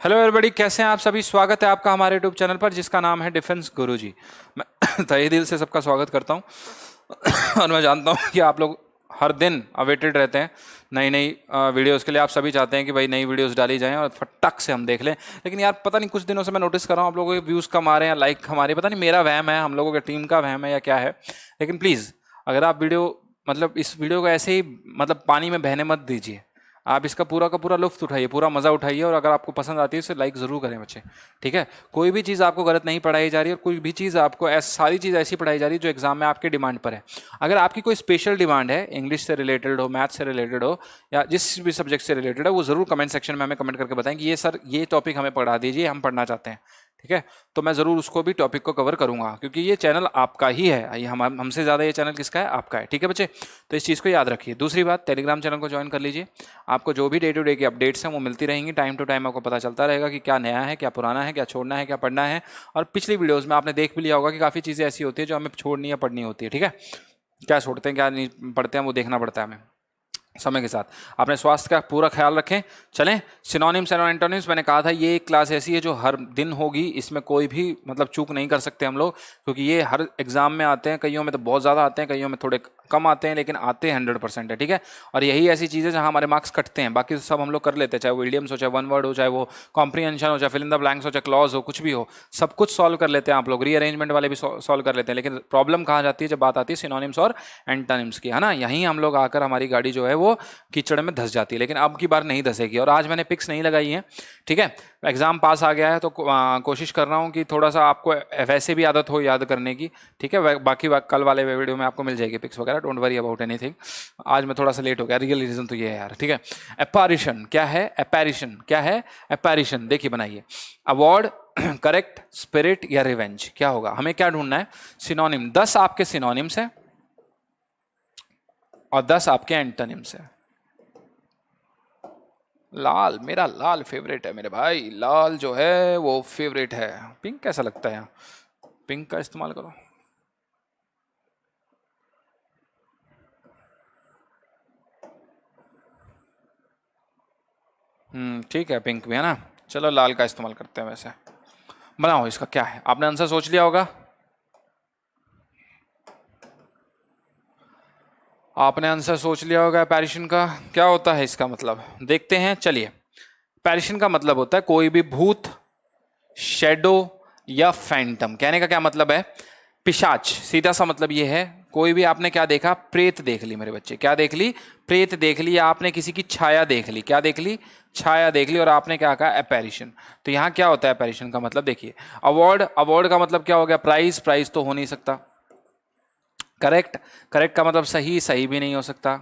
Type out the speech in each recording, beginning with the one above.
Hello everybody, कैसे हैं आप सभी। स्वागत है आपका हमारे यूट्यूब चैनल पर जिसका नाम है डिफेंस गुरुजी। मैं तहे दिल से सबका स्वागत करता हूं। और मैं जानता हूं कि आप लोग हर दिन अवेटेड रहते हैं नई नई वीडियोस के लिए। आप सभी चाहते हैं कि भाई नई वीडियोस डाली जाएं और फटक से हम देख लें। लेकिन यार पता नहीं, कुछ दिनों से मैं नोटिस कर रहा हूं आप लोगों के व्यूज़ कम आ रहे हैं, लाइक कम आ रही है। पता नहीं मेरा वहम है, हम लोगों की टीम का वहम है या क्या है। लेकिन प्लीज़, अगर आप वीडियो मतलब इस वीडियो को ऐसे ही मतलब पानी में बहने मत दीजिए। आप इसका पूरा का पूरा लुत्फ उठाइए, पूरा मजा उठाइए। और अगर आपको पसंद आती है तो लाइक जरूर करें बच्चे, ठीक है। कोई भी चीज़ आपको गलत नहीं पढ़ाई जा रही है और कोई भी चीज़ आपको सारी चीज़ ऐसी पढ़ाई जा रही है जो एग्जाम में आपके डिमांड पर है। अगर आपकी कोई स्पेशल डिमांड है, इंग्लिश से रिलेटेड हो, मैथ से रिलेटेड हो, या जिस भी सब्जेक्ट से रिलेटेड है, वो जरूर कमेंट सेक्शन में हमें कमेंट करके बताएं कि ये सर ये टॉपिक हमें पढ़ा दीजिए, हम पढ़ना चाहते हैं, ठीक है। तो मैं ज़रूर उसको भी टॉपिक को कवर करूंगा, क्योंकि ये चैनल आपका ही है। ये हमसे ज़्यादा ये चैनल किसका है? आपका है, ठीक है बच्चे। तो इस चीज़ को याद रखिए। दूसरी बात, टेलीग्राम चैनल को ज्वाइन कर लीजिए। आपको जो भी डे टू डे की अपडेट्स हैं वो मिलती रहेंगी। टाइम टू टाइम आपको पता चलता रहेगा कि क्या नया है, क्या पुराना है, क्या छोड़ना है, क्या पढ़ना है। और पिछली वीडियोज़ में आपने देख भी लिया होगा कि काफ़ी चीज़ें ऐसी होती है जो हमें छोड़नी या पढ़नी होती है, ठीक है। क्या छोड़ते हैं क्या नहीं पढ़ते हैं वो देखना पड़ता है हमें समय के साथ। अपने स्वास्थ्य का पूरा ख्याल रखें। चलें, सिनोनिम्स एंड एंटोनिम्स मैंने कहा था, ये एक क्लास ऐसी है जो हर दिन होगी। इसमें कोई भी मतलब चूक नहीं कर सकते हम लोग, क्योंकि ये हर एग्जाम में आते हैं। कईयों में तो बहुत ज़्यादा आते हैं, कईयों में थोड़े कम आते हैं, लेकिन आते हैं 100% है, ठीक है। और यही ऐसी चीज़ है जहाँ हमारे मार्क्स कटते हैं। बाकी सब हम लोग कर लेते हैं, चाहे वो इडियम्स हो, चाहे वन वर्ड हो, चाहे वो कॉम्प्रीहेंशन हो, चाहे फिल इन द ब्लैंक्स हो, चाहे क्लॉज हो, कुछ भी हो, सब कुछ सॉल्व कर लेते हैं आप लोग। रीअरेंजमेंट वाले भी सॉल्व कर लेते हैं। लेकिन प्रॉब्लम कहाँ जाती है? जब बात आती है सिनोनिम्स और एंटोनिम्स की, है ना। यहीं हम लोग आकर हमारी गाड़ी जो है वो कीचड़ में धस जाती है। लेकिन अब की बार नहीं धसेगी। और आज मैंने पिक्स नहीं लगाई है, ठीक है। एग्जाम पास आ गया है तो कोशिश कर रहा हूँ कि थोड़ा सा आपको वैसे भी आदत हो याद करने की, ठीक है। बाकी कल वाले वीडियो में आपको मिल जाएगी पिक्स वगैरह, डोंट वरी अबाउट एनीथिंग। आज मैं थोड़ा सा लेट हो गया, रियल रीजन तो ये है यार, ठीक है। एपारिशन क्या है? एपैरिशन क्या है? एपैरिशन देखिए, बनाइए। अवॉर्ड, करेक्ट, स्पिरिट या रिवेंज, क्या होगा? हमें क्या ढूंढना है? सिनोनिम। 10 आपके सिनोनिम्स है और 10 आपके एंटोनिम्स है। लाल, मेरा लाल फेवरेट है मेरे भाई। लाल जो है वो फेवरेट है। पिंक कैसा लगता है? पिंक का इस्तेमाल करो। ठीक है, पिंक भी है ना। चलो लाल का इस्तेमाल करते हैं। वैसे बनाओ, इसका क्या है? आपने आंसर सोच लिया होगा। आपने आंसर सोच लिया होगा। पैरिशन का क्या होता है? इसका मतलब देखते हैं, चलिए। पैरिशन का मतलब होता है कोई भी भूत, शेडो या फैंटम। कहने का क्या मतलब है? पिशाच। सीधा सा मतलब ये है, कोई भी आपने क्या देखा? प्रेत देख ली मेरे बच्चे। क्या देख ली? प्रेत देख ली। या आपने किसी की छाया देख ली। क्या देख ली? छाया देख ली। और आपने क्या कहा? अपैरिशन। तो यहां क्या होता है अपैरिशन का मतलब? देखिए, अवार्ड, अवार्ड का मतलब क्या हो गया? प्राइज। प्राइज तो हो नहीं सकता। करेक्ट, करेक्ट का मतलब सही, सही भी नहीं हो सकता।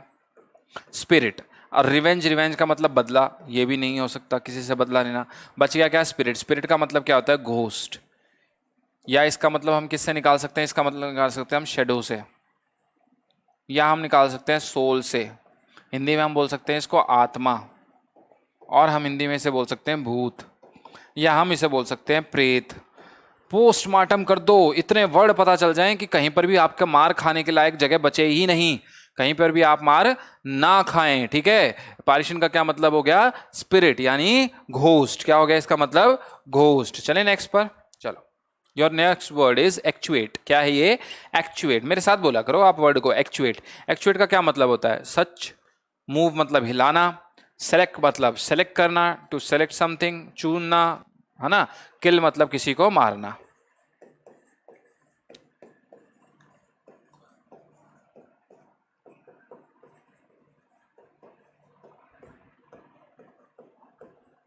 स्पिरिट और रिवेंज, रिवेंज का मतलब बदला, ये भी नहीं हो सकता, किसी से बदला लेना। बच गया क्या? स्पिरिट। स्पिरिट का मतलब क्या होता है? घोस्ट। या इसका मतलब हम किससे निकाल सकते हैं? इसका मतलब निकाल सकते हैं हम शेडो से, या हम निकाल सकते हैं सोल से। हिंदी में हम बोल सकते हैं इसको आत्मा, और हम हिंदी में इसे बोल सकते हैं भूत, या हम इसे बोल सकते हैं प्रेत। पोस्टमार्टम कर दो, इतने वर्ड पता चल जाएं कि कहीं पर भी आपका मार खाने के लायक जगह बचे ही नहीं, कहीं पर भी आप मार ना खाएं, ठीक है। पारिशन का क्या मतलब हो गया? स्पिरिट यानी घोस्ट। क्या हो गया इसका मतलब? घोस्ट। चले नेक्स्ट पर, चलो। Your next word is actuate. क्या है ये? एक्चुएट। मेरे साथ बोला करो आप वर्ड को, एक्चुएट। एक्चुएट का क्या मतलब होता है? सच। मूव मतलब हिलाना। सेलेक्ट मतलब सेलेक्ट करना, टू सेलेक्ट समथिंग, चुनना, है ना। किल मतलब किसी को मारना।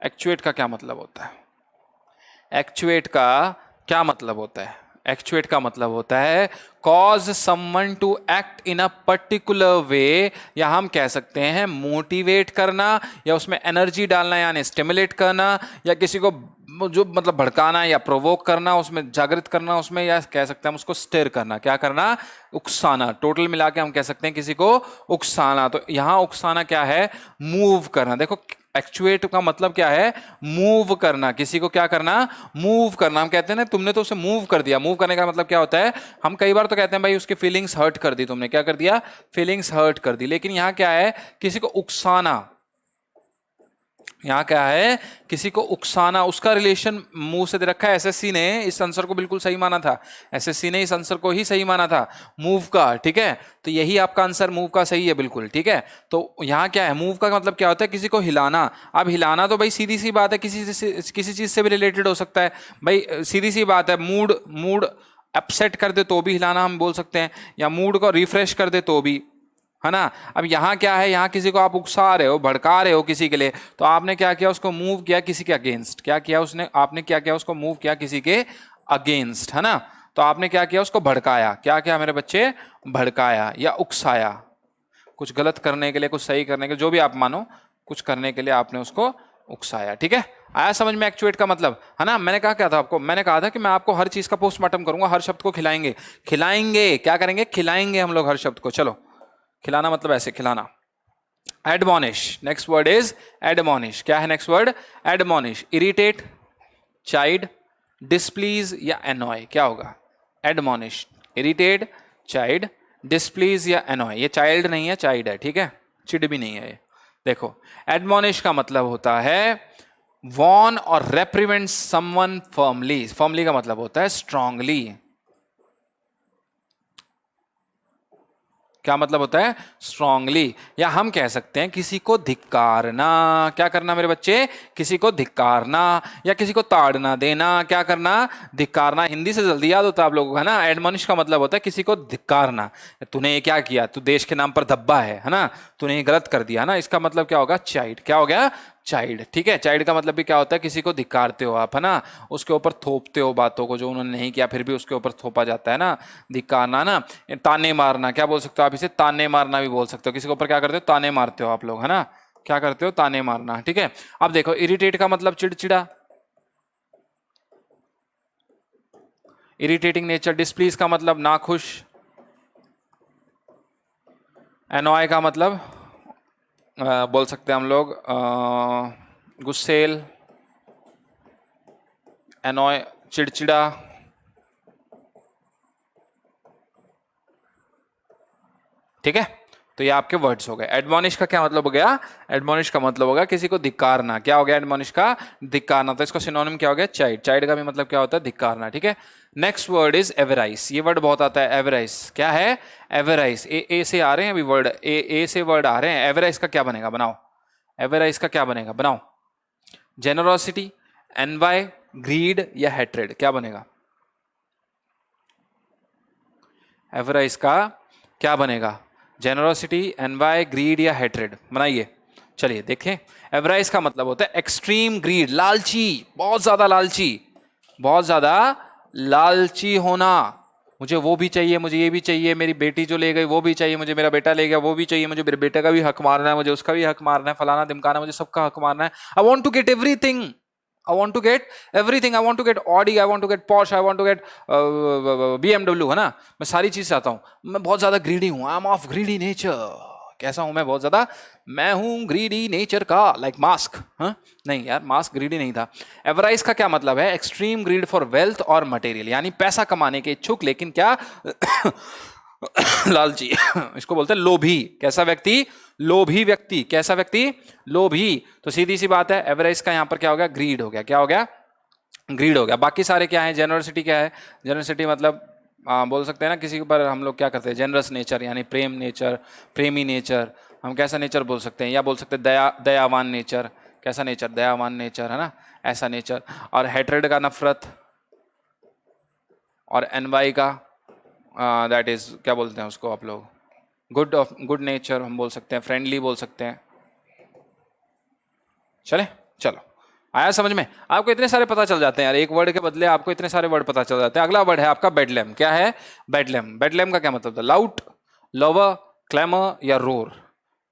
एक्चुएट का क्या मतलब होता है? एक्चुएट का क्या मतलब होता है? एक्चुएट का मतलब होता है cause someone to act in a particular way, या हम कह सकते हैं मोटिवेट करना, या उसमें एनर्जी डालना यानी स्टिमुलेट करना, या किसी को जो मतलब भड़काना या प्रोवोक करना, उसमें जागृत करना उसमें, या कह सकते हैं हम उसको स्टिर करना। क्या करना? उकसाना। टोटल मिला के हम कह सकते हैं किसी को उकसाना। तो यहां उकसाना क्या है? मूव करना। देखो, एक्चुएट का मतलब क्या है? मूव करना। किसी को क्या करना? मूव करना। हम कहते हैं ना, तुमने तो उसे मूव कर दिया। मूव करने का मतलब क्या होता है? हम कई बार तो कहते हैं भाई उसकी फीलिंग्स हर्ट कर दी तुमने। क्या कर दिया? फीलिंग्स हर्ट कर दी। लेकिन यहां क्या है? किसी को उकसाना। यहाँ क्या है, किसी को उकसाना, उसका रिलेशन मूव से दे रखा है। एसएससी ने इस आंसर को बिल्कुल सही माना था, एसएससी ने इस आंसर को ही सही माना था, मूव का। ठीक है, तो यही आपका आंसर मूव का सही है बिल्कुल। ठीक है, तो यहाँ क्या है, मूव का मतलब क्या होता है, किसी को हिलाना। अब हिलाना तो भाई सीधी सी बात है, किसी चीज से भी रिलेटेड हो सकता है भाई, सीधी सी बात है। मूड मूड अपसेट कर दे तो भी हिलाना हम बोल सकते हैं, या मूड को रिफ्रेश कर दे तो भी, है ना। अब यहाँ क्या है, यहाँ किसी को आप उकसा रहे हो, भड़का रहे हो किसी के लिए, तो आपने क्या किया, उसको मूव किया किसी के अगेंस्ट। क्या किया उसने, आपने क्या किया, उसको मूव किया किसी के अगेंस्ट, है ना। तो आपने क्या किया, उसको भड़काया। क्या किया मेरे बच्चे, भड़काया या उकसाया। कुछ गलत करने के लिए, कुछ सही करने के लिए, जो भी आप मानो, कुछ करने के लिए आपने उसको उकसाया। ठीक है, आया समझ में एक्चुएट का मतलब, है ना। मैंने कहा क्या था आपको, मैंने कहा था कि मैं आपको हर चीज का पोस्टमार्टम करूंगा, हर शब्द को खिलाएंगे। खिलाएंगे क्या करेंगे, खिलाएंगे हम लोग हर शब्द को। चलो, खिलाना मतलब ऐसे खिलाना। Admonish, next word is admonish. क्या है next word, admonish. Irritate, child, डिस्प्लीज या एनॉय, क्या होगा, एडमोनिश। इरिटेट, चाइड, डिस्प्लीज या एनॉय। ये चाइल्ड नहीं है, चाइड है। ठीक है, चिड़ भी नहीं है ये। देखो, एडमोनिश का मतलब होता है वॉर्न और रेप्रिमेंट समवन फर्मली। फर्मली का मतलब होता है स्ट्रांगली। क्या मतलब होता है, स्ट्रांगली। या हम कह सकते हैं किसी को धिक्कारना। क्या करना मेरे बच्चे, किसी को धिक्कारना या किसी को ताड़ना देना। क्या करना, धिक्कारना। हिंदी से जल्दी याद होता है आप लोगों को, है ना। एडमोनिश का मतलब होता है किसी को धिक्कारना। तूने ये क्या किया, तू देश के नाम पर धब्बा है ना, तूने ये गलत कर दिया ना। इसका मतलब क्या होगा, चाइड। क्या हो गया, चाइल्ड। ठीक है, चाइल्ड का मतलब भी क्या होता है, किसी को धिक्कारते हो आप, है ना, उसके ऊपर थोपते हो बातों को, जो उन्होंने नहीं किया फिर भी उसके ऊपर थोपा जाता है ना, धिक्कारना ना। ताने मारना, क्या बोल सकते हो आप इसे, ताने मारना भी बोल सकते हो। किसी के ऊपर क्या करते हो, ताने मारते हो आप लोग, है ना। क्या करते हो, ताने मारना। ठीक है, अब देखो, इरिटेट का मतलब चिड़चिड़ा, इरिटेटिंग नेचर। डिस्प्लीज का मतलब नाखुश। एनॉय का मतलब बोल सकते हैं हम लोग गुस्सेल। एनॉय, चिड़चिड़ा। ठीक है, तो ये आपके वर्ड्स हो गए। एडमोनिश का क्या मतलब हो गया, एडमोनिश का मतलब होगा किसी को धिक्कारना। क्या हो गया एडमोनिश का, धिक्कारना। तो इसका सिनोनिम क्या हो गया, चाइड। चाइड का भी मतलब क्या होता है, धिक्कारना। ठीक है, नेक्स्ट वर्ड इज एवराइस। ये वर्ड बहुत आता है, एवराइस। क्या है, एवराइस। ए से आ रहे हैं अभी वर्ड, ए से वर्ड आ रहे हैं। एवराइस का क्या बनेगा, बनाओ। एवराइस का क्या बनेगा, बनाओ। जेनरोसिटी, एनवाई, ग्रीड या हेट्रेड, क्या बनेगा। एवराइस का क्या बनेगा, जेनरोसिटी, एनवाई, ग्रीड या हेट्रेड, बनाइए। चलिए देखें, एवराइस का मतलब होता है एक्सट्रीम ग्रीड, लालची, बहुत ज्यादा लालची, बहुत ज्यादा लालची होना। मुझे वो भी चाहिए, मुझे ये भी चाहिए, मेरी बेटी जो ले गई वो भी चाहिए, मुझे मेरा बेटा ले गया वो भी चाहिए, मुझे मेरे बेटे का भी हक मारना है, मुझे उसका भी हक मारना है, फलाना दिमकाना, मुझे सबका हक मारना है। I want to get everything, I want to get everything. I want to get Audi, I want to get Porsche, I want to get BMW, है ना। मैं सारी चीज चाहता हूँ, मैं बहुत ज्यादा ग्रीडी हूँ। I am of greedy nature. कैसा हूं मैं, बहुत ज्यादा, मैं हूं ग्रीडी नेचर का, लाइक मास्क। हाँ नहीं यार, मास्क ग्रीडी नहीं था। एवराइज का क्या मतलब है, एक्सट्रीम ग्रीड फॉर वेल्थ और मटेरियल, यानी पैसा कमाने के इच्छुक लेकिन क्या लालची। इसको बोलते हैं लोभी। कैसा व्यक्ति, लोभी व्यक्ति। कैसा व्यक्ति, लोभी। तो सीधी सी बात है, एवरेज का यहां पर क्या हो गया, ग्रीड हो गया। क्या हो गया, ग्रीड हो गया। बाकी सारे क्या है, जेनरसिटी क्या है, जेनरसिटी मतलब बोल सकते हैं ना किसी के ऊपर हम लोग क्या करते हैं, जेनरस नेचर, यानी प्रेम नेचर, प्रेमी नेचर। हम कैसा नेचर बोल सकते हैं, या बोल सकते हैं दयावान नेचर। कैसा नेचर, दयावान नेचर, है ना, ऐसा नेचर। और हेट्रेड का नफरत, और एनवाई का दैट इज क्या बोलते हैं उसको आप लोग, गुड नेचर हम बोल सकते हैं, फ्रेंडली बोल सकते हैं। चले, चलो आया समझ में। आपको इतने सारे पता चल जाते हैं यार, एक वर्ड के बदले आपको इतने सारे वर्ड पता चल जाते हैं। अगला वर्ड है आपका बेडलेम। क्या है, बेडलेम। बेडलेम का क्या मतलब था, लाउट, लवर, क्लैमर या रोर।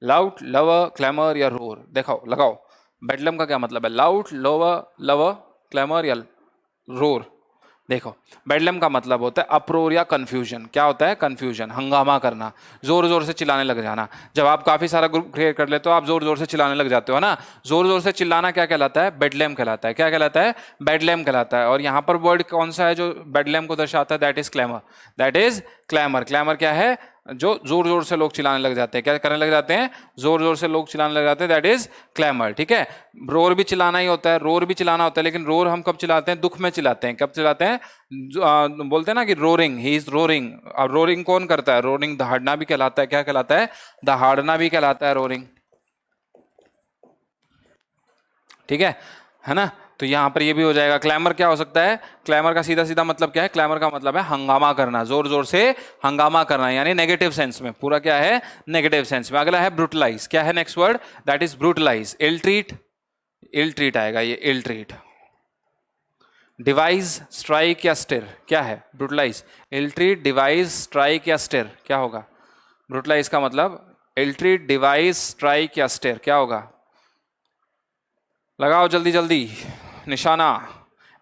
लाउट, लवर, क्लैमर या रोर। देखो लगाओ, बेडलेम का क्या मतलब है, लाउट, लवर, क्लैमर या रोर। देखो, बेडलम का मतलब होता है अप्रोर या कंफ्यूजन। क्या होता है, कंफ्यूजन, हंगामा करना, जोर जोर से चिल्लाने लग जाना। जब आप काफी सारा ग्रुप क्रिएट कर लेते हो, आप जोर जोर से चिल्लाने लग जाते हो ना। जोर जोर से चिल्लाना क्या कहलाता है, बेडलम कहलाता है। क्या कहलाता है, बेडलम कहलाता है। और यहाँ पर वर्ड कौन सा है जो बेडलम को दर्शाता है, that is clamour. That is clamour. Clamour क्या है, जो जोर जोर से लोग चिल्लाने लग जाते हैं, क्या करने लग जाते हैं, जोर जोर से लोग चिल्लाने लग जाते हैं, दैट इज क्लैमर। ठीक है, रोर भी चिल्लाना ही होता है, रोर भी चिल्लाना होता है, लेकिन रोर हम कब चिल्लाते हैं, दुख में चिल्लाते हैं। कब चिल्लाते हैं, बोलते हैं ना कि रोरिंग, ही इज रोरिंग। और रोरिंग कौन करता है, रोरिंग दहाड़ना भी कहलाता है, क्या कहलाता है, दहाड़ना भी कहलाता है रोरिंग। ठीक है ना। तो यहां पर ये भी हो जाएगा। क्लैमर क्या हो सकता है, क्लैमर का सीधा सीधा मतलब क्या है, क्लैमर का मतलब है हंगामा करना, जोर जोर से हंगामा करना, यानी नेगेटिव सेंस में, पूरा क्या है, नेगेटिव सेंस में। अगला है ब्रूटलाइज, क्या है next word, that is brutalize. Ill treat, ill treat आएगा ये, इल ट्रीट। डिवाइस, स्ट्राइक या स्टिर, क्या है, brutalize. Ill treat, device, strike या स्टिर, क्या होगा, ब्रूटलाइज का मतलब इल ट्रीट, डिवाइस, स्ट्राइक या स्टिर, क्या होगा, लगाओ जल्दी जल्दी निशाना।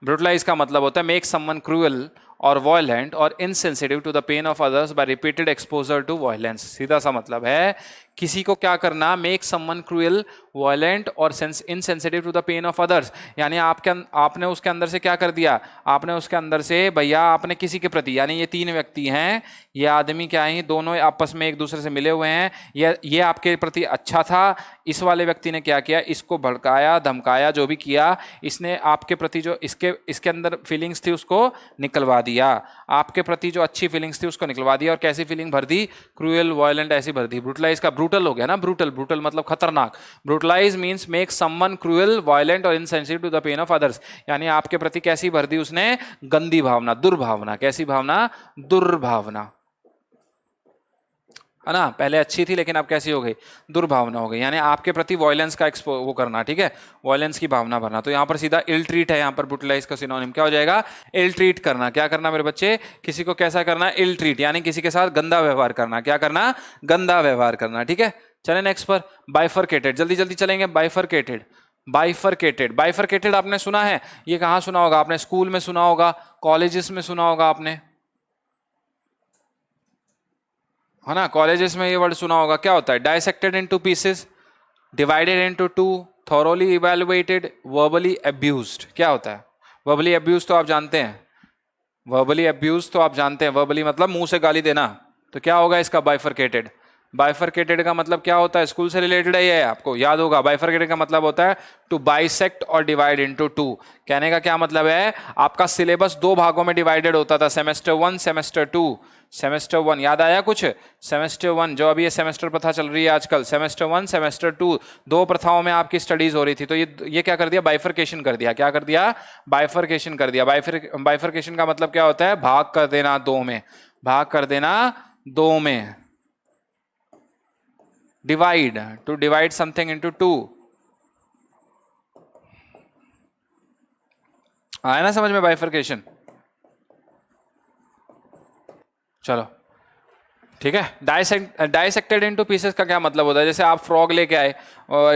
ब्रूटलाइज का मतलब होता है मेक समवन क्रूअल और वॉयलेंट और insensitive to the pain of others by repeated exposure to violence. सीधा सा मतलब है किसी को क्या करना, मेक समवन क्रूअल, वॉयलेंट और insensitive to the pain of others, यानी आपने उसके अंदर से क्या कर दिया, आपने उसके अंदर से भैया आपने किसी के प्रति, यानी ये तीन व्यक्ति हैं, ये आदमी क्या है, दोनों आपस में एक दूसरे से मिले हुए हैं, ये आपके प्रति अच्छा था, इस वाले व्यक्ति ने क्या किया, इसको भड़काया, धमकाया, जो भी किया, इसने आपके प्रति जो इसके अंदर फीलिंग्स थी उसको निकलवा दिया, आपके प्रति जो अच्छी फीलिंग्स थी उसको निकलवा दिया, और कैसी फीलिंग भर दी, क्रूएल, वॉयलेंट ऐसी भर दी। ब्रूटलाइज का ब्रूटल हो गया ना, ब्रूटल, ब्रूटल मतलब खतरनाक। Brutalize means make someone cruel, violent और insensitive to the pain of others, यानी आपके प्रति कैसी भर दी उसने, गंदी भावना, दुर्भावना। कैसी भावना, दुर्भावना, है ना, पहले अच्छी थी लेकिन अब कैसी हो गई, दुर्भावना हो गई, यानी आपके प्रति वॉयलेंस का वो करना। ठीक है, वॉयलेंस की भावना भरना। तो यहां पर सीधा इल ट्रीट है, यहां पर ब्रूटलाइज का सिनोनिम क्या हो जाएगा, इल ट्रीट करना। क्या करना मेरे बच्चे, किसी को कैसा करना, इल ट्रीट, यानी किसी के साथ गंदा व्यवहार करना। क्या करना, गंदा व्यवहार करना। ठीक है, चले नेक्स्ट पर, बाइफरकेटेड, जल्दी जल्दी चलेंगे। बाइफरकेटेड, बाइफरकेटेड, बाइफरकेटेड आपने सुना है, ये कहां सुना होगा आपने, स्कूल में सुना होगा, कॉलेजेस में सुना होगा आपने, है ना, कॉलेजेस में ये वर्ड सुना होगा। क्या होता है, dissected into pieces, divided into two, thoroughly evaluated, verbally abused. क्या होता है, वर्बली अब्यूज तो आप जानते हैं, वर्बली अब्यूज तो आप जानते हैं, वर्बली मतलब मुंह से गाली देना। तो क्या होगा इसका, बाइफरकेटेड। बाइफरकेटेड का मतलब क्या होता है, स्कूल से रिलेटेड है, आपको याद होगा। बाइफरकेटेड का मतलब होता है टू बाइसेक्ट और डिवाइड इनटू टू। कहने का क्या मतलब है, आपका सिलेबस दो भागों में डिवाइडेड होता था, सेमेस्टर 1, सेमेस्टर 2। सेमेस्टर 1 याद आया कुछ, सेमेस्टर 1 जो अभी ये सेमेस्टर प्रथा चल रही है आजकल, सेमेस्टर 1, सेमेस्टर 2, दो प्रथाओं में आपकी स्टडीज हो रही थी। तो ये क्या कर दिया, बाइफरकेशन कर दिया। क्या कर दिया, बाइफरकेशन कर दिया। बाइफरकेशन का मतलब क्या होता है, भाग कर देना दो में, भाग कर देना दो में। Divide, to divide something into two. आया ना समझ में बाइफरकेशन, चलो ठीक है। डाइसेक्टेड इनटू पीसेस का क्या मतलब होता है, जैसे आप फ्रॉग लेके आए,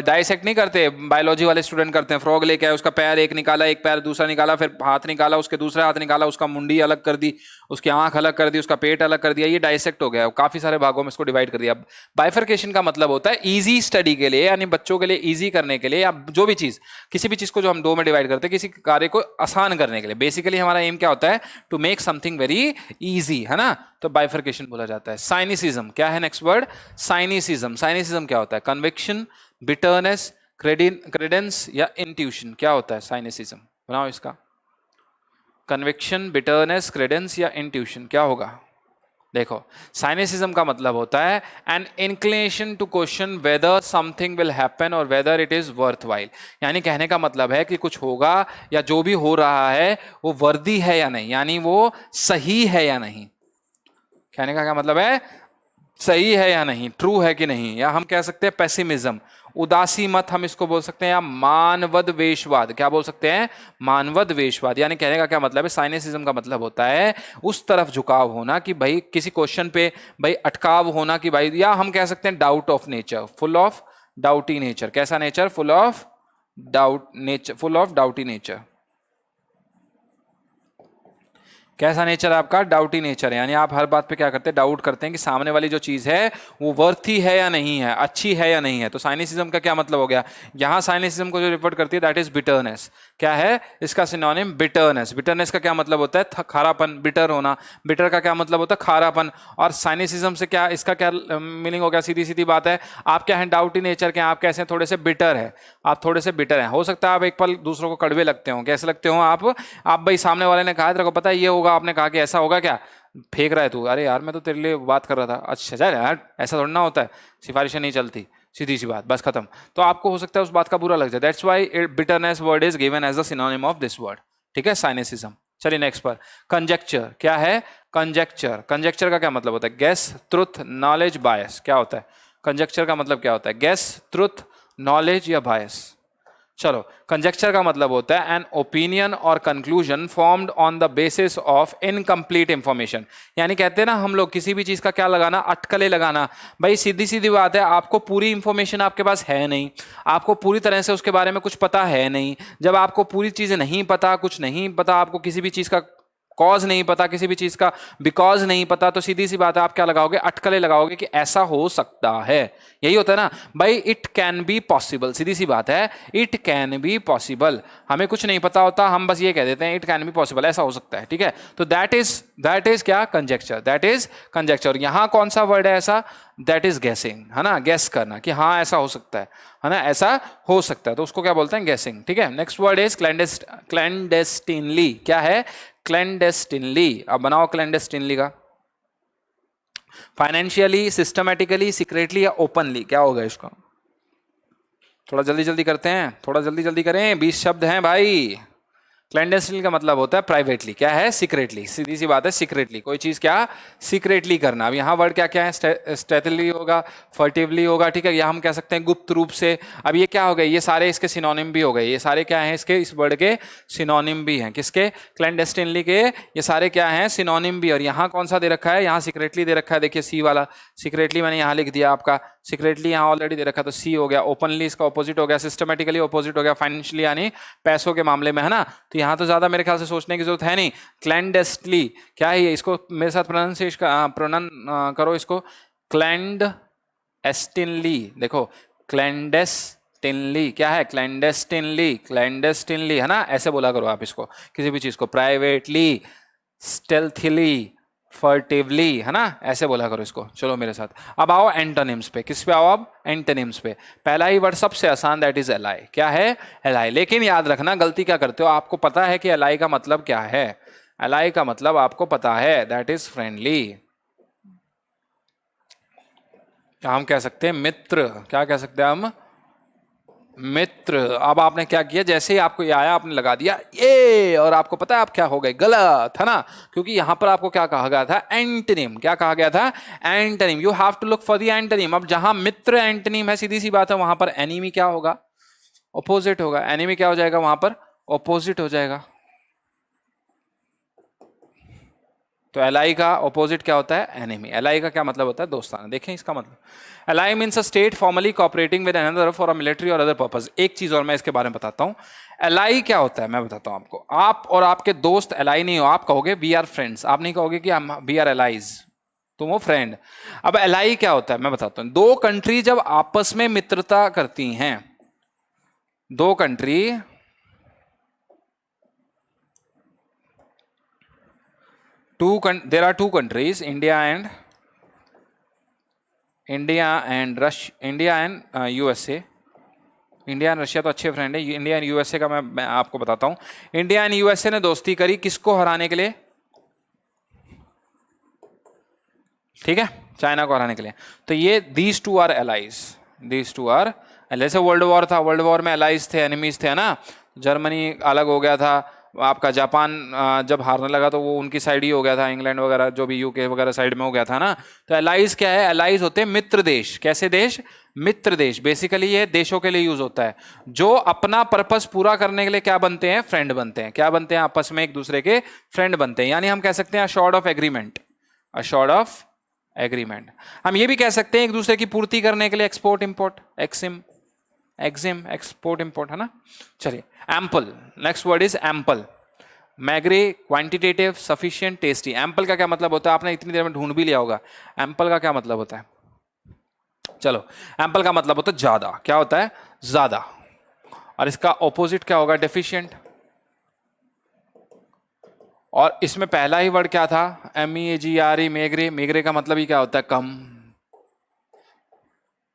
डाइसेक्ट नहीं करते, बायोलॉजी वाले स्टूडेंट करते हैं, फ्रॉग लेके आए, उसका पैर एक निकाला, एक पैर दूसरा निकाला, फिर हाथ निकाला, उसके दूसरा हाथ निकाला, उसका मुंडी अलग कर दी, उसकी आंख अलग कर दी, उसका पेट अलग कर दिया, ये डाइसेक्ट हो गया, काफी सारे भागों में इसको डिवाइड कर दिया। बाइफरकेशन का मतलब होता है इजी स्टडी के लिए, यानी बच्चों के लिए इजी करने के लिए, या जो भी चीज, किसी भी चीज को जो हम दो में डिवाइड करते हैं, किसी कार्य को आसान करने के लिए। बेसिकली हमारा एम क्या होता है, to make something very easy, है ना, तो बाइफरकेशन बोला जाता है। साइनिसिज्म, क्या है नेक्स्ट वर्ड, साइनिसिज्म। साइनिसिज्म क्या होता है, कन्विक्शन, बिटरनेस, क्रेडेंस या इंट्यूशन। क्या होता है साइनिसिज्म, बनाओ इसका, कन्विक्शन, बिटरनेस, क्रेडेंस या इंट्यूशन, क्या होगा। देखो, साइनिसिज्म का मतलब होता है an inclination to question whether something will happen और वेदर इट इज वर्थवाइल, यानी कहने का मतलब है कि कुछ होगा या जो भी हो रहा है वो वर्दी है या नहीं, यानी वो सही है या नहीं। कहने का क्या मतलब है, सही है या नहीं, ट्रू है कि नहीं, या हम कह सकते हैं पेसिमिज्म, उदासी मत हम इसको बोल सकते हैं, या मानवद वेशवाद। क्या बोल सकते हैं, मानवद वेशवाद। यानी कहने का क्या मतलब है, साइनिसिज्म का मतलब होता है उस तरफ झुकाव होना कि भाई किसी क्वेश्चन पे भाई अटकाव होना कि भाई, या हम कह सकते हैं doubt of nature, full of doubty nature. कैसा nature, full of doubt nature, full of doubty nature. कैसा नेचर है आपका, डाउटी नेचर है, यानी आप हर बात पे क्या करते हैं, डाउट करते हैं कि सामने वाली जो चीज है वो वर्थी है या नहीं है, अच्छी है या नहीं है। तो साइनिसिज्म का क्या मतलब हो गया, यहां साइनिसिज्म को जो रिफर करती है दैट इज बिटरनेस। क्या है इसका सिनोनिम? बिटरनेस। बिटरनेस का क्या मतलब होता है? खारापन, बिटर होना। बिटर का क्या मतलब होता है? खारापन। और साइनिसिज्म से क्या, इसका क्या मीनिंग हो गया? सीधी सीधी बात है, आप क्या है, डाउटी नेचर के, आप कैसे थोड़े से बिटर है, आप थोड़े से बिटर हैं। हो सकता है आप एक पल दूसरों को कड़वे लगते हो। कैसे लगते हो आप भाई सामने वाले ने कहा तेरे को पता है ये होगा, आपने कहा कि ऐसा होगा क्या, फेंक रहा है तू, अरे यार मैं तो तेरे लिए बात कर रहा था, अच्छा चल यार, ऐसा थोड़ा ना होता है, सिफारिशें नहीं चलती, सीधी सी बात, बस खत्म। तो आपको हो सकता है उस बात का बुरा लग जाए, that's why bitterness word is given as the synonym of this word. ठीक है, साइनिसिज्म। चलिए नेक्स्ट पर, कंजेक्चर। क्या है कंजेक्चर? कंजेक्चर का क्या मतलब होता है? गेस, ट्रुथ, नॉलेज, बायस। क्या होता है कंजेक्चर का मतलब? क्या होता है? गेस, ट्रुथ, नॉलेज या बायस? चलो, कंजेक्चर का मतलब होता है एन ओपिनियन और conclusion formed on the basis of incomplete information. यानी कहते हैं ना हम लोग, किसी भी चीज का क्या लगाना, अटकलें लगाना। भाई सीधी सीधी बात है, आपको पूरी इंफॉर्मेशन आपके पास है नहीं, आपको पूरी तरह से उसके बारे में कुछ पता है नहीं। जब आपको पूरी चीजें नहीं पता, कुछ नहीं पता, आपको किसी भी चीज का कॉज नहीं पता, किसी भी चीज का बिकॉज नहीं पता, तो सीधी सी बात है आप क्या लगाओगे? अटकलें लगाओगे कि ऐसा हो सकता है। यही होता है ना भाई, इट कैन बी पॉसिबल। सीधी सी बात है, इट कैन बी पॉसिबल। हमें कुछ नहीं पता होता, हम बस ये कह देते हैं इट कैन बी पॉसिबल, ऐसा हो सकता है। ठीक है, तो दैट इज क्या? कंजेक्चर। That is conjecture. यहां कौन सा वर्ड है ऐसा? दैट इज गेसिंग, है ना, गेस करना कि हाँ ऐसा हो सकता है ना, ऐसा हो सकता है, तो उसको क्या बोलते हैं? गेसिंग। ठीक है, नेक्स्ट वर्ड इज क्लैंडेस्टिनली। क्या है? क्लैंडेस्टिनली। अब बनाओ क्लैंडेस्टिनली का, फाइनेंशियली, सिस्टमेटिकली, सीक्रेटली या ओपनली। क्या होगा इसका? थोड़ा जल्दी जल्दी करते हैं, थोड़ा जल्दी जल्दी करें, 20 शब्द हैं भाई। क्लैंडेस्टिन का मतलब होता है प्राइवेटली। क्या है? सीक्रेटली। सीधी सी बात है, सीक्रेटली कोई चीज क्या सीक्रेटली करना। अब यहाँ वर्ड क्या क्या है? स्टेथली होगा, फर्टिवली होगा। ठीक है, या हम कह सकते हैं गुप्त रूप से। अब ये क्या हो गए? ये सारे इसके सिनोनिम भी हो गए। ये सारे क्या हैं इसके, इस वर्ड के सिनोनिम भी हैं। किसके? क्लैंडेस्टिनली के। ये सारे क्या हैं? सिनोनिम भी। और यहाँ कौन सा दे रखा है? यहाँ सीक्रेटली दे रखा है, देखिए सी वाला सीक्रेटली मैंने यहाँ लिख दिया आपका। सीक्रेटली यहाँ ऑलरेडी दे रखा, तो सी हो गया। ओपनली इसका ऑपोजिट हो गया, सिस्टमेटिकली ऑपोजिट हो गया, फाइनेंशियली यानी पैसों के मामले में, है ना। तो यहाँ तो ज्यादा मेरे ख्याल से सोचने की जरूरत है नहीं। क्लैंडेस्टली क्या है ये? इसको मेरे साथ प्रोनाउंस करो इसको, क्लैंडेस्टिनली। देखो क्लैंडेस्टिनली क्या है? क्लैंडेस्टिनली, क्लैंडेस्टिनली, है ना, ऐसे बोला करो आप इसको, किसी भी चीज को प्राइवेटली, स्टेल्थीली, फर्टिवली, है ना, ऐसे बोला करो इसको। चलो मेरे साथ, अब आओ एंटोनिम्स पे। किस पे आओ? अब एंटोनिम्स पे। पहला ही वर्ड सबसे आसान, दैट इज एलाई। क्या है? एलाई। लेकिन याद रखना, गलती क्या करते हो, आपको पता है कि एलाई का मतलब क्या है? एलाई का मतलब आपको पता है, दैट इज फ्रेंडली। हम कह सकते हैं मित्र। क्या कह सकते हैं हम? मित्र। अब आपने क्या किया, जैसे ही आपको ये आया आपने लगा दिया ये, और आपको पता है आप क्या हो गए? गलत, है ना, क्योंकि यहां पर आपको क्या कहा गया था? एंटोनिम। क्या कहा गया था? Antonym. You have to look for the antonym. अब जहां मित्र एंटोनिम है, सीधी सी बात है, वहां पर एनिमी क्या होगा? ऑपोजिट होगा। एनिमी क्या हो जाएगा वहां पर? ऑपोजिट हो जाएगा। तो एलाई का ऑपोजिट क्या होता है? एनिमी। एलाई का क्या मतलब होता है? दोस्ताना। देखें इसका मतलब, ally means a state formally cooperating with another for a military और अदर पर्पस। एक चीज और मैं इसके बारे में बताता हूं, एलाई क्या होता है मैं बताता हूं आपको। आप और आपके दोस्त एलाई नहीं हो, आप कहोगे वी आर फ्रेंड्स, आप नहीं कहोगे कि वी आर एलाइज, तुम हो फ्रेंड। अब एलाई क्या होता है मैं बताता हूं। दो कंट्री जब आपस में मित्रता करती हैं, दो country, there are two countries, India and USA. India and Russia तो अच्छे फ्रेंड है, इंडिया एंड यूएसए का मैं आपको बताता हूं। इंडिया एंड यूएसए ने दोस्ती करी, किसको हराने के लिए? ठीक है, चाइना को हराने के लिए। तो ये these two are allies, these two are. जैसे वर्ल्ड वॉर था, वर्ल्ड वॉर में एलाइज थे, एनिमीज थे, है ना। जर्मनी अलग हो गया था, आपका जापान जब हारने लगा तो वो उनकी साइड ही हो गया था, इंग्लैंड वगैरह जो भी यूके वगैरह साइड में हो गया था ना। तो एलाइज क्या है? एलाइज होते हैं मित्र देश। कैसे देश? मित्र देश। बेसिकली ये देशों के लिए यूज होता है जो अपना पर्पस पूरा करने के लिए क्या बनते हैं? फ्रेंड बनते हैं। क्या बनते हैं? आपस में एक दूसरे के फ्रेंड बनते हैं। यानी हम कह सकते हैं assured of agreement, assured of agreement. हम ये भी कह सकते हैं एक दूसरे की पूर्ति करने के लिए export import, exim export import, है ना। चलिए, ample. Next word is ample. Meagre, quantitative, sufficient, tasty. Ample का क्या मतलब होता है? आपने इतनी देर में ढूंढ भी लिया होगा। एम्पल का क्या मतलब होता है? चलो, एम्पल का मतलब होता है ज्यादा। क्या होता है? ज्यादा। और इसका ऑपोजिट क्या होगा? डेफिशिएंट। और इसमें पहला ही वर्ड क्या था, MEAGRE, मेगरे। मेगरे का मतलब ही क्या होता है, कम।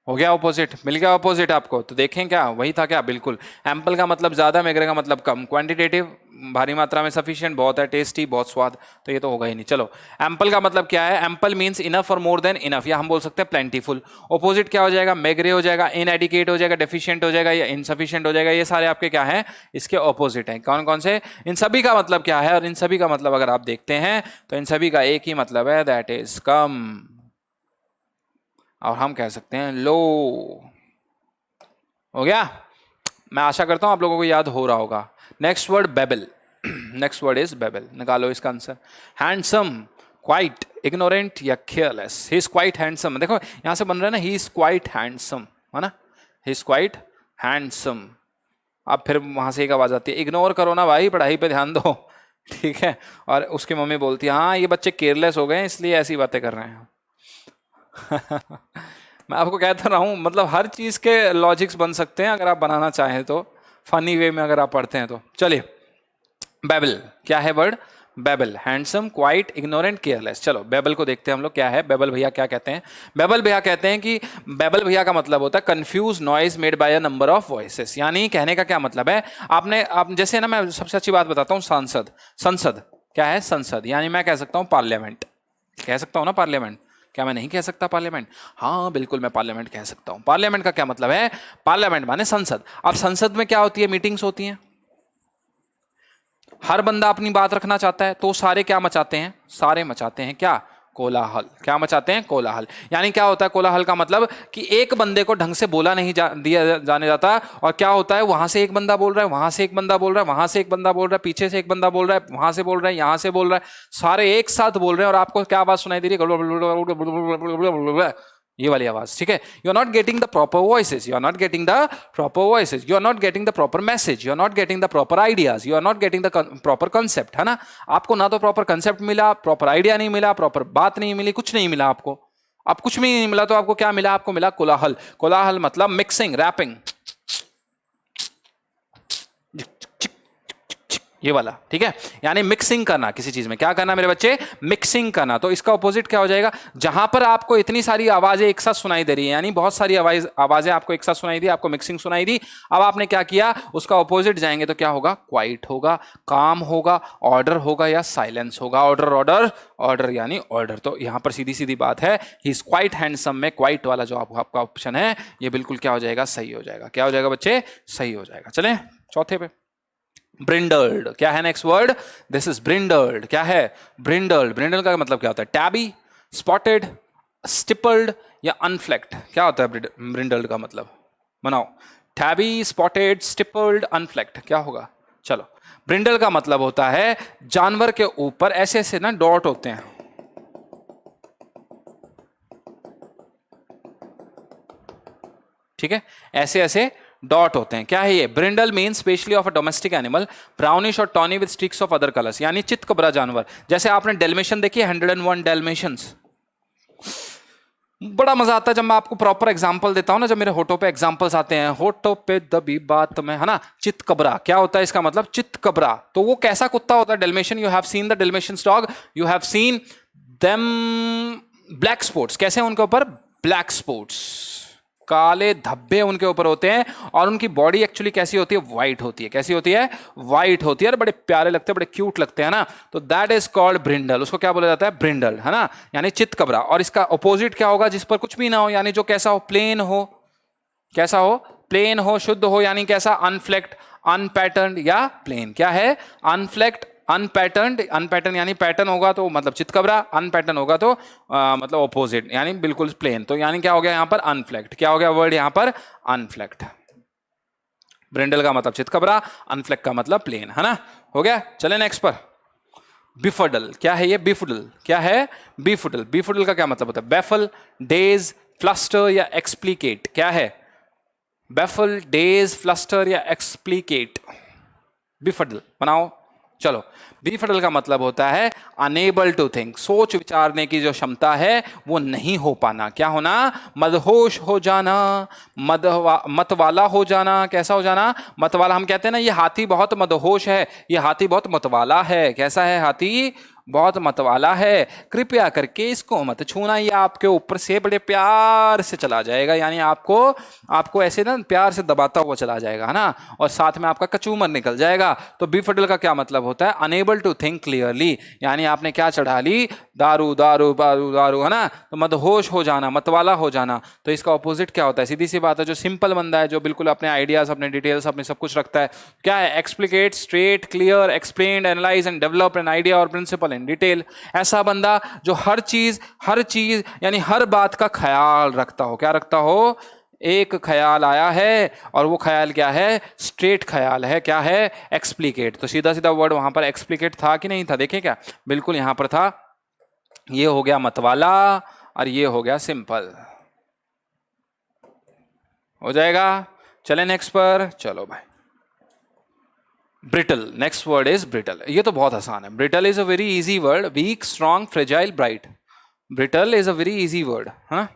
हो गया ऑपोजिट, मिल गया ऑपोजिट आपको। तो देखें क्या वही था क्या, बिल्कुल। एम्पल का मतलब ज्यादा, मेगरे का मतलब कम। क्वांटिटेटिव भारी मात्रा में, सफिशिएंट बहुत है, टेस्टी बहुत स्वाद, तो ये तो होगा ही नहीं। चलो, एम्पल का मतलब क्या है, एम्पल मींस इनफ और मोर देन इनफ, या हम बोल सकते हैं प्लेंटीफुल। ऑपोजिट क्या हो जाएगा, मेगरे हो जाएगा, इनएडिकेट हो जाएगा, डेफिशिएंट हो जाएगा, या इनसफिशिएंट हो जाएगा। ये सारे आपके क्या है, इसके ऑपोजिट हैं। कौन कौन से, इन सभी का मतलब क्या है, और इन सभी का मतलब अगर आप देखते हैं तो इन सभी का एक ही मतलब है, दैट इज कम, और हम कह सकते हैं लो। हो गया, मैं आशा करता हूं आप लोगों को याद हो रहा होगा। Next word babble. Next word is babble, निकालो इसका आंसर। हैंडसम, क्वाइट, इग्नोरेंट या careless. He is quite handsome, देखो यहां से बन रहा है ना, ही इज क्वाइट हैंडसम, है ना, ही इज क्वाइट हैंडसम। अब फिर वहां से एक आवाज आती है, इग्नोर करो ना भाई, पढ़ाई पे ध्यान दो। ठीक है, और उसकी मम्मी बोलती है, हाँ ये बच्चे केयरलेस हो गए इसलिए ऐसी बातें कर रहे हैं। मैं आपको कहता रहा हूँ, मतलब हर चीज के लॉजिक्स बन सकते हैं अगर आप बनाना चाहें तो, फनी वे में अगर आप पढ़ते हैं तो। चलिए, बेबल क्या है word, babble, handsome, quiet, ignorant, careless. चलो बेबल को देखते हैं हम लोग क्या है। बेबल भैया क्या कहते हैं, बेबल भैया कहते हैं कि बेबल भैया का मतलब होता है confuse noise made by a number of voices. यानी कहने का क्या मतलब है, आप जैसे ना, मैं सबसे अच्छी बात बताता हूँ, सांसद, संसद क्या है, संसद, यानी मैं कह सकता हूँ पार्लियामेंट, कह सकता हूँ ना पार्लियामेंट, क्या मैं नहीं कह सकता पार्लियामेंट, हाँ बिल्कुल मैं पार्लियामेंट कह सकता हूँ। पार्लियामेंट का क्या मतलब है, पार्लियामेंट माने संसद। अब संसद में क्या होती है, मीटिंग्स होती हैं, हर बंदा अपनी बात रखना चाहता है, तो सारे क्या मचाते हैं, सारे मचाते हैं क्या, कोलाहल। क्या मचाते हैं, कोलाहल। यानी क्या होता है कोलाहल का मतलब, कि एक बंदे को ढंग से बोला नहीं दिया जाने जाता, और क्या होता है, वहां से एक बंदा बोल रहा है, वहां से एक बंदा बोल रहा है, वहां से एक बंदा बोल रहा है, पीछे से एक बंदा बोल रहा है, वहां से बोल रहा है, यहां से बोल रहा है, सारे एक साथ बोल रहे हैं, और आपको क्या आवाज सुनाई दे रही है, ये वाली आवाज। ठीक है, you are not getting the proper voices, you are not getting the proper voices, you are not getting the proper message, you are not getting the proper ideas, you are not getting the proper concept, है ना। आपको ना तो proper concept मिला, proper idea नहीं मिला, proper बात नहीं मिली, कुछ नहीं मिला आपको। अब कुछ भी नहीं मिला तो आपको क्या मिला, आपको मिला कोलाहल। कोलाहल मतलब मिक्सिंग, रैपिंग, ये वाला। ठीक है, यानी मिक्सिंग करना किसी चीज में, क्या करना मेरे बच्चे, मिक्सिंग करना। तो इसका ऑपोजिट क्या हो जाएगा, जहां पर आपको इतनी सारी आवाजें एक साथ सुनाई दे रही है, यानी बहुत सारी आवाजें आपको एक साथ सुनाई दी, आपको मिक्सिंग सुनाई दी, अब आपने क्या किया, उसका ऑपोजिट जाएंगे तो क्या होगा, क्वाइट होगा, काम होगा, ऑर्डर होगा, या साइलेंस होगा। ऑर्डर, ऑर्डर, ऑर्डर यानी ऑर्डर। तो यहां पर सीधी सीधी बात है, ही इज क्वाइट हैंडसम में क्वाइट वाला जो आपका ऑप्शन है, ये बिल्कुल क्या हो जाएगा, सही हो जाएगा। क्या हो जाएगा बच्चे, सही हो जाएगा। चलें चौथे पे, ब्रिंडल्ड क्या है नेक्स्ट वर्ड, दिस इज ब्रिंडल्ड। क्या है, ब्रिंडल्ड। ब्रिंडल का मतलब क्या होता है, टैबी, स्पॉटेड, स्टिपल्ड या अनफ्लेक्ट। क्या होता है ब्रिंडल्ड का मतलब, बनाओ, टैबी, स्पॉटेड, स्टिपल्ड, अनफ्लेक्ट, क्या होगा। चलो, ब्रिंडल का मतलब होता है जानवर के ऊपर ऐसे ऐसे ना डॉट होते हैं। ठीक है, ऐसे ऐसे डॉट होते हैं। क्या है ये, brindle mean specially of a domestic animal, brownish और tawny with streaks of other colours, यानी चितकबरा जानवर। जैसे आपने डेल्मेशन देखी है, 101 डेल्मेशंस, बड़ा मजा आता है जब मैं आपको प्रॉपर एग्जांपल देता हूं ना, जब मेरे होठों पे एग्जांपल्स आते हैं, होठों पे दबी बात में, है ना। चितकबरा क्या होता है, इसका मतलब चितकबरा। तो वो कैसा कुत्ता होता है, Dalmatian. You have seen the Dalmatian dog, you have seen them black spots, कैसे उनके ऊपर ब्लैक स्पॉट्स, काले धब्बे उनके ऊपर होते हैं, और उनकी बॉडी एक्चुअली कैसी होती है, व्हाइट होती है। कैसी होती है, व्हाइट होती है, और बड़े प्यारे लगते हैं, बड़े क्यूट लगते हैं ना। तो दैट इज कॉल्ड ब्रिंडल। उसको क्या बोला जाता है, ब्रिंडल, है ना, यानी चितकबरा। और इसका अपोजिट क्या होगा, जिस पर कुछ भी ना हो, यानी जो कैसा हो, प्लेन हो, कैसा हो, प्लेन हो, शुद्ध हो, यानी कैसा, अनफ्लेक्ट, अनपैटर्न या प्लेन। क्या है, अनफ्लेक्ट, अनपैटर्न। अनपैटर्न यानी पैटर्न होगा तो मतलब चितकबरा, अनपैटर्न होगा तो मतलब ऑपोजिट, यानी बिल्कुल प्लेन। तो यानी क्या हो गया यहाँ पर, अनफ्लेक्ट। क्या हो गया वर्ड यहाँ पर, अनफ्लेक्ट। ब्रिंडल का मतलब चितकबरा, अनफ्लेक्ट का मतलब प्लेन, है ना। हो गया, चले नेक्स्ट पर, बिफडल। क्या है ये, बिफडल। क्या है, बिफडल। बिफडल का क्या मतलब होता है, बेफल, डेज, फ्लस्टर या एक्सप्लिकेट। क्या है, बेफल, डेज, फ्लस्टर या एक्सप्लिकेट। बिफडल बनाओ, चलो, बीफडल का मतलब होता है अनेबल टू थिंक, सोच विचारने की जो क्षमता है वो नहीं हो पाना। क्या होना? मदहोश हो जाना, मत वाला हो जाना। कैसा हो जाना? मत वाला। हम कहते हैं ना ये हाथी बहुत मदहोश है, ये हाथी बहुत मतवाला है। कैसा है हाथी? बहुत मतवाला है, कृपया करके इसको मत छूना, ये आपके ऊपर से बड़े प्यार से चला जाएगा, यानी आपको आपको ऐसे ना प्यार से दबाता हुआ चला जाएगा, है ना, और साथ में आपका कचूमर निकल जाएगा। तो बीफडल का क्या मतलब होता है? अनेबल टू थिंक क्लियरली, यानी आपने क्या चढ़ा ली? दारू दारू दारू दारू, है ना, तो मदहोश हो जाना, मतवाला हो जाना। तो इसका ऑपोजिट क्या होता है? सीधी सी बात है, जो सिंपल बंदा है, जो बिल्कुल अपने आइडियाज, अपने डिटेल्स, अपने सब कुछ रखता है, क्या है? Explicate, straight, clear, explain, analyse and develop an idea और प्रिंसिपल इन डिटेल। ऐसा बंदा जो हर चीज यानी हर बात का ख्याल रखता हो। क्या रखता हो? एक ख्याल आया है और वो ख्याल क्या है? स्ट्रेट ख्याल है। क्या है? एक्सप्लिकेट। तो सीधा सीधा वर्ड वहां पर एक्सप्लिकेट था कि नहीं था? देखें क्या, बिल्कुल यहां पर था। ये हो गया मतवाला और ये हो गया सिंपल। हो जाएगा? चले नेक्स्ट पर। चलो भाई, brittle. Next word is brittle. ये तो बहुत आसान है। Brittle is a very easy word. Weak, strong, fragile, bright. Brittle is a very easy word. हाँ,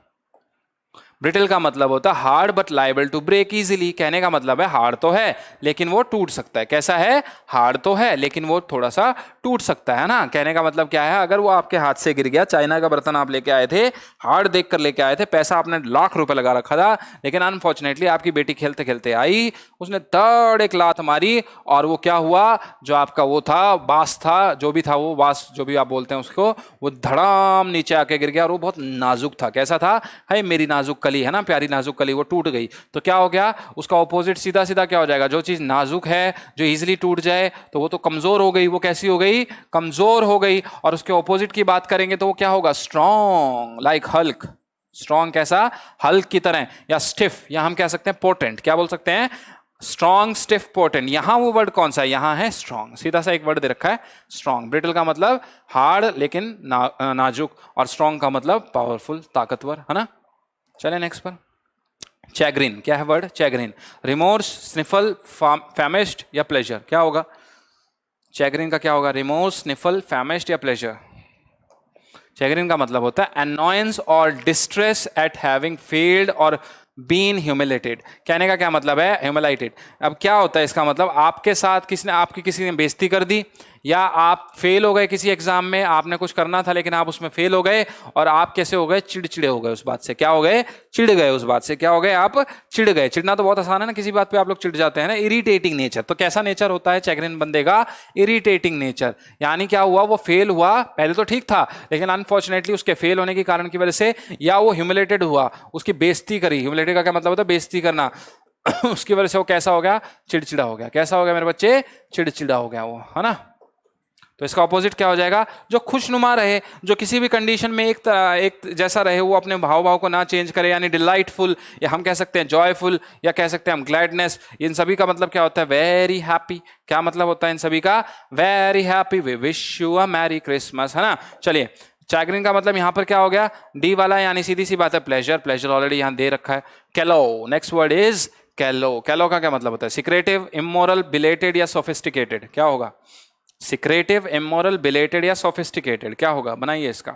ब्रिटल का मतलब होता है hard but liable to break easily. कहने का मतलब है हार्ड तो है लेकिन वो टूट सकता है। कैसा है? हार्ड तो है लेकिन वो थोड़ा सा टूट सकता है ना। कहने का मतलब क्या है? अगर वो आपके हाथ से गिर गया, चाइना का बर्तन आप लेके आए थे, हार्ड देख कर लेके आए थे, पैसा आपने लाख रुपए लगा रखा था, लेकिन अनफॉर्चुनेटली आपकी बेटी खेलते खेलते आई, उसने तड़ एक लात मारी और वो क्या हुआ? जो आपका वो था बांस था, जो भी था वो बांस, जो भी आप बोलते हैं उसको, वो धड़ाम नीचे आके गिर गया और वो बहुत नाजुक था। कैसा था? है मेरी नाजुक कली, है ना, प्यारी नाजुक कली, वो टूट गई। तो क्या हो गया? उसका ऑपोजिट सीधा सीधा क्या हो जाएगा? जो चीज नाजुक है, जो इजीली टूट जाए, तो वो तो कमजोर हो गई। वो कैसी हो गई? कमजोर हो गई। और उसके ऑपोजिट की बात करेंगे तो वो क्या होगा? Strong, like Hulk. स्ट्रॉन्ग कैसा? हल्क की तरह। या स्टिफ, या हम कह सकते हैं पोटेंट। क्या बोल सकते हैं? Strong, stiff, potent. यहां वो वर्ड कौन सा है? यहां है स्ट्रॉन्ग। सीधा सा एक वर्ड दे रखा है स्ट्रॉन्ग। ब्रिटल का मतलब हार्ड लेकिन नाजुक, और स्ट्रॉन्ग का मतलब पावरफुल, ताकतवर, है ना। चले नेक्स्ट पर। चैग्रिन। क्या है वर्ड? चैग्रिन। रिमोर्स, स्निफल, फैमिस्ट या प्लेजर। क्या होगा? चैग्रिन का क्या होगा? रिमोर्स, स्निफल, फैमिस्ट या प्लेजर। चैग्रिन का मतलब होता है अनॉयंस और डिस्ट्रेस एट हैविंग फेल्ड और बीन ह्यूमिलेटेड। कहने का क्या मतलब है? ह्यूमिलेटेड। अब क्या होता है इसका मतलब? आपके साथ किसी ने बेइज्जती कर दी, या आप फेल हो गए किसी एग्जाम में, आपने कुछ करना था लेकिन आप उसमें फेल हो गए, और आप कैसे हो गए? चिड़चिड़े हो गए उस बात से। क्या हो गए? चिढ़ गए उस बात से। क्या हो गए? आप चिढ़ गए। चिढ़ना तो बहुत आसान है ना, किसी बात पे आप लोग चिढ़ जाते हैं ना। Irritating nature. तो कैसा नेचर होता है चैग्रिन बंदे का? Irritating nature. यानी क्या हुआ? वो फेल हुआ, पहले तो ठीक था लेकिन अनफॉर्चुनेटली उसके फेल होने के कारण की वजह से, या वो ह्यूमिलेटेड हुआ, उसकी बेइज्जती करी। ह्यूमिलेटेड का क्या मतलब होता है? बेइज्जती करना। उसकी वजह से वो कैसा हो गया? चिड़चिड़ा हो गया। कैसा हो गया मेरे बच्चे? चिड़चिड़ा हो गया वो, है ना। तो इसका ऑपोजिट क्या हो जाएगा? जो खुशनुमा रहे, जो किसी भी कंडीशन में एक जैसा रहे, वो अपने भाव भाव को ना चेंज करे, यानी डिलाइटफुल, या हम कह सकते हैं जॉयफुल, या कह सकते हैं हम ग्लैडनेस। इन सभी का मतलब क्या होता है? Very happy. क्या मतलब होता है इन सभी का? Very happy. We wish you a merry Christmas, है ना। चलिए, चैग्रिन का मतलब यहां पर क्या हो गया? डी वाला, यानी सीधी सी बात है प्लेजर। प्लेजर ऑलरेडी यहां दे रखा है। कैलो। नेक्स्ट वर्ड इज कैलो। कैलो का क्या मतलब होता है? सिक्रेटिव, इमोरल, बिलेटेड या सोफिस्टिकेटेड। क्या होगा? सिक्रेटिव, इमोरल, बिलेटेड या सोफिस्टिकेटेड। क्या होगा? बनाइए इसका।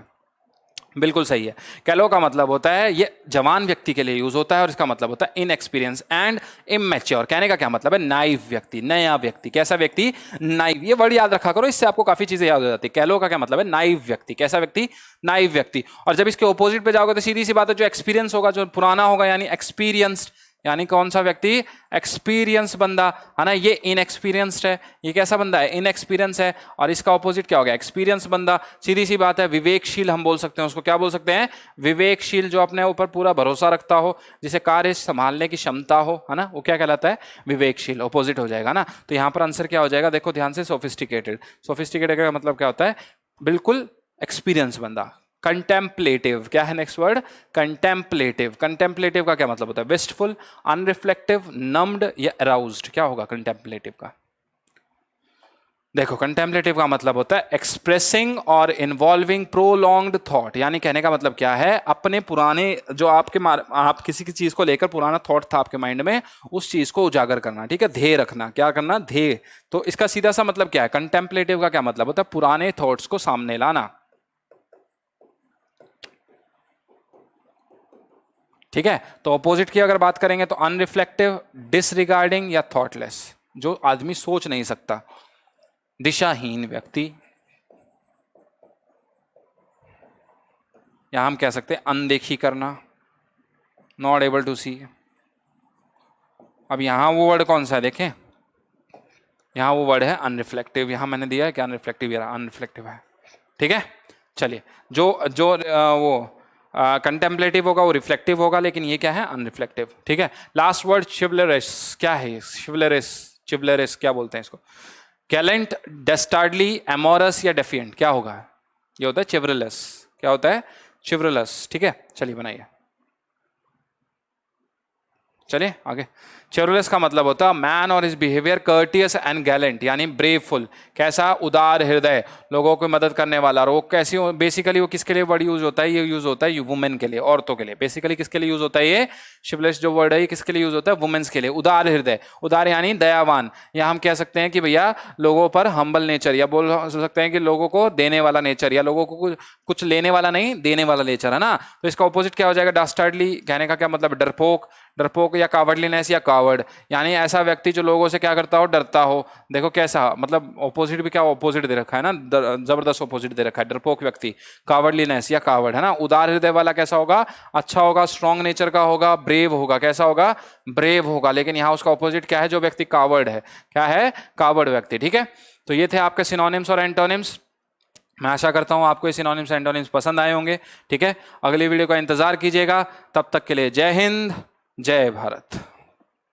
बिल्कुल सही है। कैलो का मतलब होता है, ये जवान व्यक्ति के लिए यूज होता है, और इसका मतलब होता है इनएक्सपीरियंस एंड इमेच्योर। कहने का क्या मतलब है? नाइव व्यक्ति, नया व्यक्ति। कैसा व्यक्ति? नाइव। ये वर्ड याद रखा करो, इससे आपको काफी चीजें याद हो जाती है। कैलो का क्या मतलब है? नाइव व्यक्ति। कैसा व्यक्ति? नाइव व्यक्ति। और जब इसके ऑपोजिट पे जाओगे तो सीधी सी बात है, जो एक्सपीरियंस होगा, जो पुराना होगा, यानी एक्सपीरियंस्ड। यानी कौन सा व्यक्ति? एक्सपीरियंस बंदा, है ना। ये इनएक्सपीरियंस्ड है। ये कैसा बंदा है? इनएक्सपीरियंस है। और इसका ऑपोजिट क्या हो गया? एक्सपीरियंस बंदा। सीधी सी बात है, विवेकशील हम बोल सकते हैं उसको। क्या बोल सकते हैं? विवेकशील। जो अपने ऊपर पूरा भरोसा रखता हो, जिसे कार्य संभालने की क्षमता हो, है ना, वो क्या कहलाता है? विवेकशील। ऑपोजिट हो जाएगा ना। तो यहां पर आंसर क्या हो जाएगा? देखो ध्यान से, सोफिस्टिकेटेड। सोफिस्टिकेटेड का मतलब क्या होता है? बिल्कुल एक्सपीरियंस बंदा। कंटेम्पलेटिव। क्या है नेक्स्ट वर्ड? कंटेम्पलेटिव। कंटेम्पलेटिव का क्या मतलब होता है? विस्टफुल, अनरिफ्लेक्टिव, नम्ड या अराउज्ड। क्या होगा कंटेम्पलेटिव का? देखो कंटेम्पलेटिव का मतलब होता है एक्सप्रेसिंग और इन्वॉल्विंग प्रोलॉन्ग्ड थॉट, यानी कहने का मतलब क्या है, अपने पुराने जो आप किसी की चीज को लेकर पुराना थॉट था आपके माइंड में, उस चीज को उजागर करना, ठीक है, ध्येय रखना, क्या करना, ध्येय। तो इसका सीधा सा मतलब क्या है, कंटेम्पलेटिव का क्या मतलब होता है, पुराने थॉट्स को सामने लाना, ठीक है। तो ऑपोजिट की अगर बात करेंगे तो अनरिफ्लेक्टिव, डिसरिगार्डिंग या थॉटलेस, जो आदमी सोच नहीं सकता, दिशाहीन व्यक्ति, या हम कह सकते हैं अनदेखी करना, नॉट एबल टू सी। अब यहां वो वर्ड कौन सा है देखें, यहां वो वर्ड है अनरिफ्लेक्टिव, यहां मैंने दिया है कि अनरिफ्लेक्टिव, या अनरिफ्लेक्टिव है, ठीक है। चलिए, जो जो वो कंटेम्पलेटिव होगा वो रिफ्लेक्टिव होगा, लेकिन ये क्या है, अनरिफ्लेक्टिव, ठीक है। लास्ट वर्ड शिवलरस, क्या है शिवलरस, चिवलरस क्या बोलते हैं इसको, गैलेंट, डेस्टार्डली, एमोरस या डेफिएंट, क्या होगा, ये होता है चिवरलस, क्या होता है, चिवरलस, ठीक है। चलिए बनाइए, चलिए आगे। चिवरलस का मतलब होता है मैन और his behaviour courteous and gallant, यानी ब्रेवफुल, कैसा, उदार हृदय, लोगों की मदद करने वाला। और वो कैसी, बेसिकली वो किसके लिए वर्ड यूज होता है, ये यूज होता है वुमेन के लिए, औरतों के लिए, बेसिकली किसके लिए यूज होता है, ये शिवलेस जो वर्ड है ये किसके लिए यूज होता है, वुमेन्स के लिए। उदार हृदय, उदार यानी दयावान, या हम कह सकते हैं कि भैया लोगों पर हम्बल नेचर, या बोल सकते हैं कि लोगों को देने वाला नेचर, या लोगों को कुछ लेने वाला नहीं, देने वाला नेचर, है ना। तो इसका ऑपोजिट क्या हो जाएगा, डास्टार्डली, कहने का क्या मतलब, डरपोक, डरपोक या कावर्डलीनेस या कावर्ड, यानी ऐसा व्यक्ति जो लोगों से क्या करता हो, डरता हो। देखो कैसा, मतलब ऑपोजिट भी क्या ऑपोजिट दे रखा है ना, जबरदस्त ऑपोजिट दे रखा है, डरपोक व्यक्ति, कावर्डलीनेस या कावर्ड, है ना। उदार हृदय वाला कैसा होगा, अच्छा होगा, स्ट्रॉन्ग नेचर का होगा, ब्रेव होगा, कैसा होगा, ब्रेव होगा। लेकिन यहाँ उसका ऑपोजिट क्या है, जो व्यक्ति कावर्ड है, क्या है, कावर्ड व्यक्ति, ठीक है। तो ये थे आपके सिनोनिम्स और एंटोनिम्स। मैं आशा करता हूं आपको ये सिनोनिम्स एंटोनिम्स पसंद आए होंगे, ठीक है। अगली वीडियो का इंतजार कीजिएगा, तब तक के लिए जय हिंद, जय भारत।